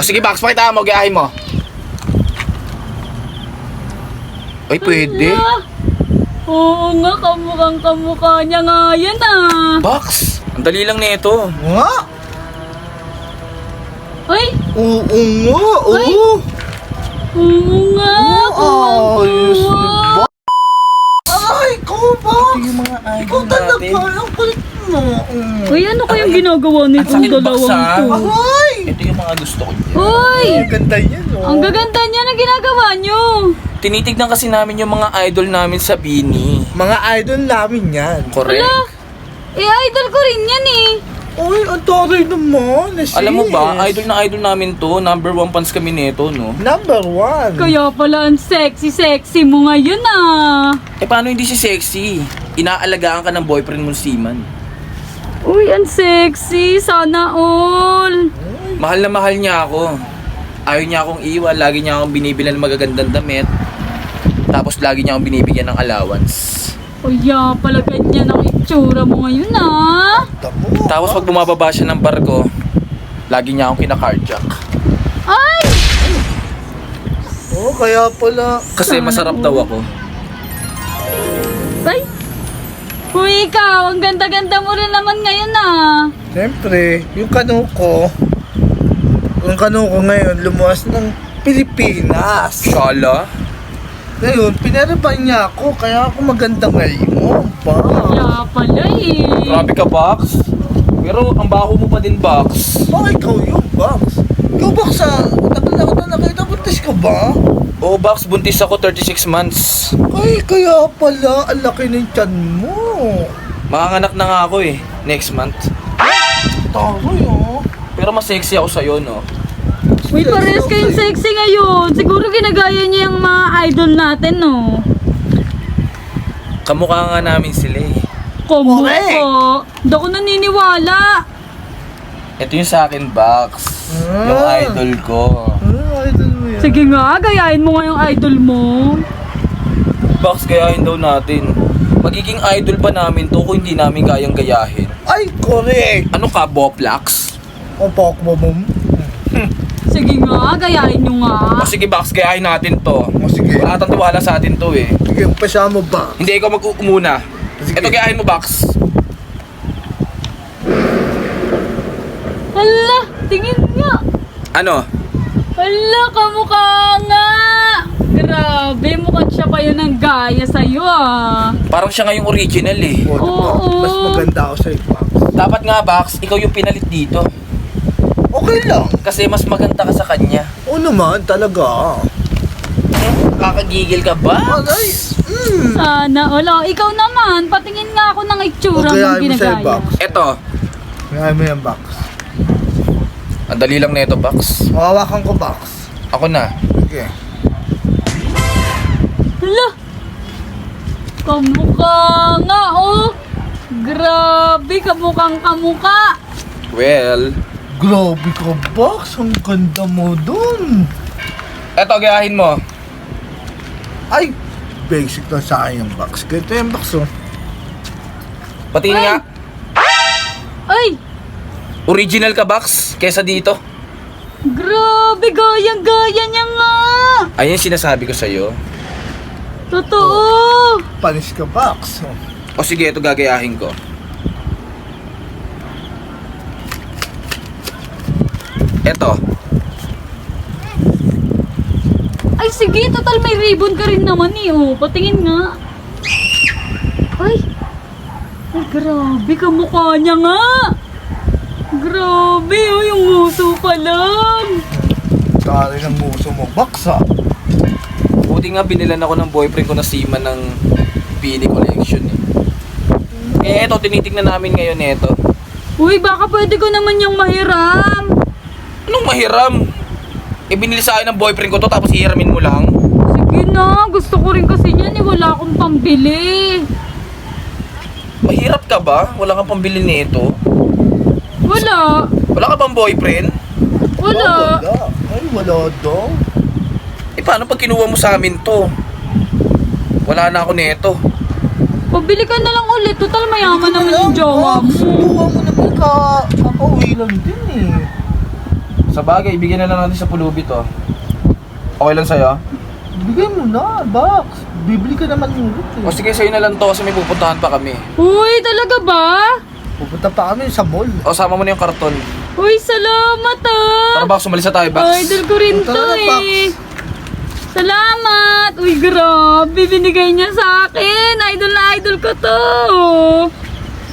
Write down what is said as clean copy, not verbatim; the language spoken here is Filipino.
Sige, Box, pakita mo, gayahin mo. Ay, pwede. Oo nga, kamukha niya nga yan Box, ang dali lang nito. Nga? Ay, Oo nga, Ay! oo. oo nga, Ayos kuha. na ba? Ay, ikaw ba? Ito yung mga Ikaw idol talaga, natin. ang kulit mo. Uy, ano kayang ginagawa Ang nitong sakit, Box, dalawang to? Ay! Ito yung mga gusto ko dyan. Uy, Ang ganda yan, oh. ang gaganda niya na ginagawa niyo. Tinitignan kasi namin yung mga idol namin sa Bini. Mga idol namin yan. Correct. Idol ko rin yan Uy, ang taray naman. Alam mo ba, idol na idol namin to. Number 1 fans kami nito, no? Number 1. Kaya pala ang sexy mo ngayon Eh, paano hindi si sexy? Inaalagaan ka ng boyfriend mo, Seaman. Uy, ang sexy. Sana all. Mahal na mahal niya ako. Ayaw niya akong iwan. Lagi niya akong binibilan ng magagandang damit. Tapos lagi niya akong binibigyan ng allowance. Kaya pala ganyan ang itsura mo ngayon Tapos pag bumababa siya ng barko, lagi niya akong kinakarjack. Ay! Oh, kaya pala. Kasi masarap daw ako. Ay! Uy, ikaw, ang ganda-ganda mo rin naman ngayon Siyempre, yung kanuko ngayon lumuwas ng Pilipinas. Shala? Ngayon, pinaraban niya ako, kaya ako maganda ngayon. Ba? Kaya pala Grabe ka, Box. Pero ang baho mo pa din, Box. Bakit ikaw yung Box? Ikaw Box tagal na nakita, buntis ka ba? Oo, Box. Buntis ako 36 months. Ay, kaya pala, ang laki ng tiyan mo. Makanganak na nga ako eh. Next month. Taroy, oh. Pero mas sexy ako sa'yo, no? Uy, parehas kayong sexy ngayon. Siguro ginagaya niya yung mga idol natin, no? Kamukha nga namin sila eh. Kumukha. Hindi ako naniniwala. Ito yung sa akin, Box. Yung idol ko. Idol mo yan. Sige nga, gayahin mo nga yung idol mo. Box, gayahin daw natin. Magiging idol pa namin to kung hindi namin kayang gayahin. Ay, correct. Ano ka, Boplax? O, pok mo mo. Sige nga, gayahin nyo nga. O sige, Box, gayahin natin to. O, sige. Wala tang tiwala sa atin to eh. Sige, umpisa mo ba? Hindi, ikaw mag-uumuna. Sige. Ito, gayahin mo, Box. Hala, tingin nga. Ano? Hala, kamukha nga. Grabe, mukhang siya pa yun ang gaya sa'yo Parang siya nga yung original eh. O, diba? Oo. Mas maganda ako sa'yo, Box. Dapat nga, Box, ikaw yung pinalit dito. Okay lang. Kasi mas maganda ka sa kanya. Oo naman, talaga. Kakagigil ka, Box? Ay, Sana, wala. Ikaw naman, patingin nga ako ng itsura Okay, mong ayaw mo sa'yo, ginagaya. Box. Ito. Kaya mo yan, Box. Ang dali lang nito, Box. Mawawakan ko, Box. Ako na. Sige. Hala, kamukha nga, Grabe, kamukhang kamukha. Well, Grabe ka, Box. Ang ganda mo dun. eto, gayahin mo. Ay, basic na sa akin yung Box. Ganito yung Box, oh. Patingin nga. Ay, Original ka, Box, kesa dito. grabe, gayang-gaya niya nga. Ayun yung sinasabi ko sa'yo. Totoo. Panis ka, Box. Oh. O sige, ito gagayahin ko. Eto. Ay, sige, total may ribbon ka rin naman patingin nga. Ay, grabe, kamukha niya nga. Grabe, yung nguso pa lang. Tari ng muso mo, Box, ha. Buti nga binilan ako ng boyfriend ko na Seaman ng Pili Collection eh. Eh, eto, tinitignan namin ngayon eto. Uy, baka pwede ko naman yung mahiram. Anong mahiram? Eh, binili sa akin ng boyfriend ko to, tapos hihiramin mo lang? Sige na, gusto ko rin kasi niyan wala akong pambili. Mahirap ka ba? Wala kang pambili nito? Wala. Wala ka bang boyfriend? Wala. Wala. Ay, wala daw. Eh, paano pag kinuha mo sa amin to? Wala na ako nito. Pabili ka na lang ulit. Total mayaman naman yung jowa mo. Subukan mo naman kakauwi lang din eh. Sa bagay, bigyan na lang natin sa pulubi to. Okay lang sa'yo? Bigay mo na, box. Bibili ka naman ulit eh. O sige, sa'yo na lang to kasi may pupuntahan pa kami. Uy, talaga ba? Pupunta pa kami sa mall. O, sama mo na yung karton. Uy, salamat Tara, ah. Bax, umalis na tayo, Bax. Idol ko rin to Tara, Pax. eh. Salamat. Uy, grabe. Binigay niya sa akin. Idol na idol ko to.